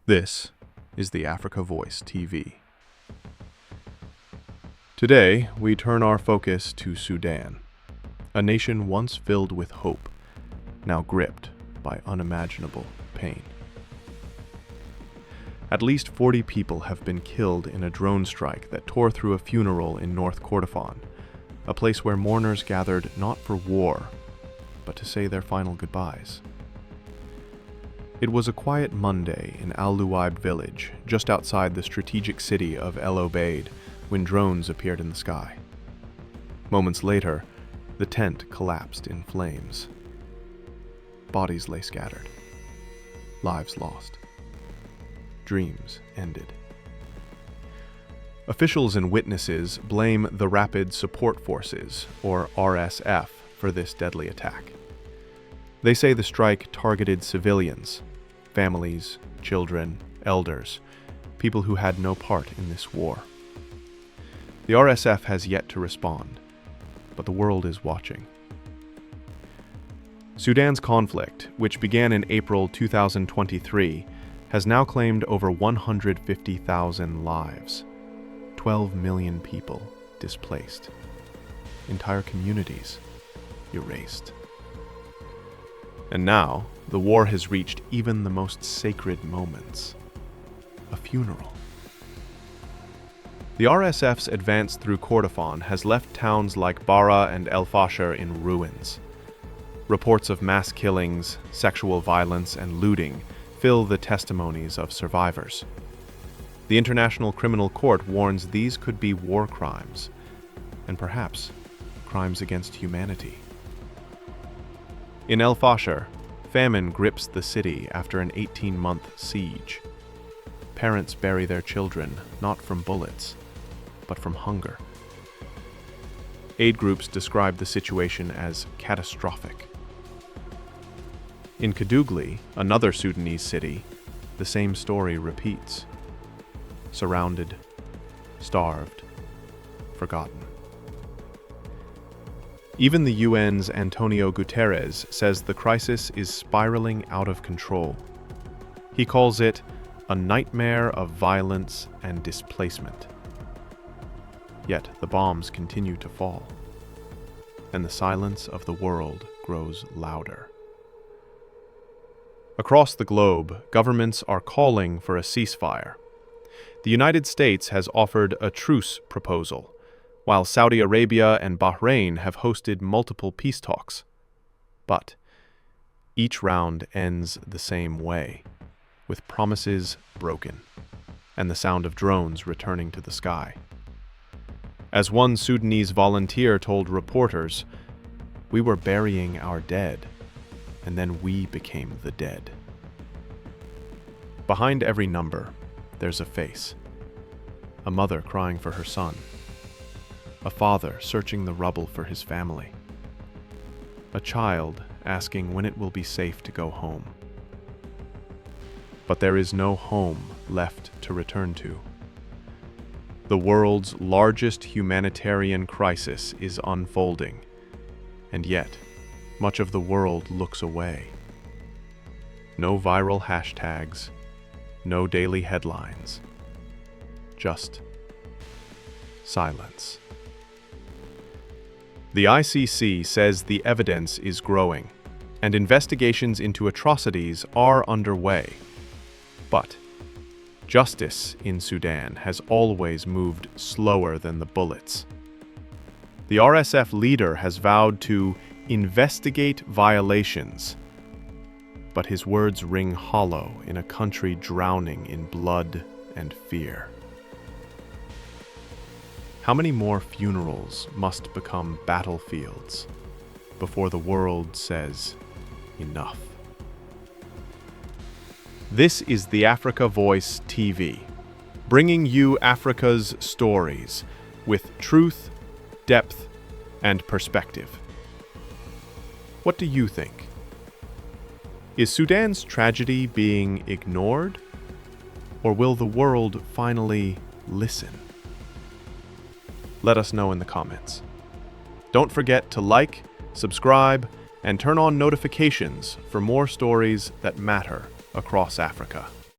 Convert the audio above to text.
This is the Africa Voice TV. Today, we turn our focus to Sudan, a nation once filled with hope, now gripped by unimaginable pain. At least 40 people have been killed in a drone strike that tore through a funeral in North Kordofan, a place where mourners gathered not for war, but to say their final goodbyes. It was a quiet Monday in al-Luweib village, just outside the strategic city of el-Obeid, when drones appeared in the sky. Moments later, the tent collapsed in flames. Bodies lay scattered. Lives lost. Dreams ended. Officials and witnesses blame the Rapid Support Forces, or RSF, for this deadly attack. They say the strike targeted civilians, families, children, elders, people who had no part in this war. The RSF has yet to respond, but the world is watching. Sudan's conflict, which began in April 2023, has now claimed over 150,000 lives, 12 million people displaced, entire communities erased. And now, the war has reached even the most sacred moments, a funeral. The RSF's advance through Kordofan has left towns like Bara and El Fasher in ruins. Reports of mass killings, sexual violence, and looting fill the testimonies of survivors. The International Criminal Court warns these could be war crimes, and perhaps crimes against humanity. In El Fasher, famine grips the city after an 18-month siege. Parents bury their children not from bullets, but from hunger. Aid groups describe the situation as catastrophic. In Kadugli, another Sudanese city, the same story repeats. Surrounded, starved, forgotten. Even the UN's Antonio Guterres says the crisis is spiraling out of control. He calls it a nightmare of violence and displacement. Yet the bombs continue to fall, and the silence of the world grows louder. Across the globe, governments are calling for a ceasefire. The United States has offered a truce proposal, while Saudi Arabia and Bahrain have hosted multiple peace talks. But each round ends the same way, with promises broken, and the sound of drones returning to the sky. As one Sudanese volunteer told reporters, "We were burying our dead, and then we became the dead." Behind every number, there's a face. A mother crying for her son. A father searching the rubble for his family. A child asking when it will be safe to go home. But there is no home left to return to. The world's largest humanitarian crisis is unfolding, and yet, much of the world looks away. No viral hashtags, no daily headlines, just silence. The ICC says the evidence is growing, and investigations into atrocities are underway. But justice in Sudan has always moved slower than the bullets. The RSF leader has vowed to investigate violations, but his words ring hollow in a country drowning in blood and fear. How many more funerals must become battlefields before the world says enough? This is the Africa Voice TV, bringing you Africa's stories with truth, depth, and perspective. What do you think? Is Sudan's tragedy being ignored? Or will the world finally listen? Let us know in the comments. Don't forget to like, subscribe, and turn on notifications for more stories that matter across Africa.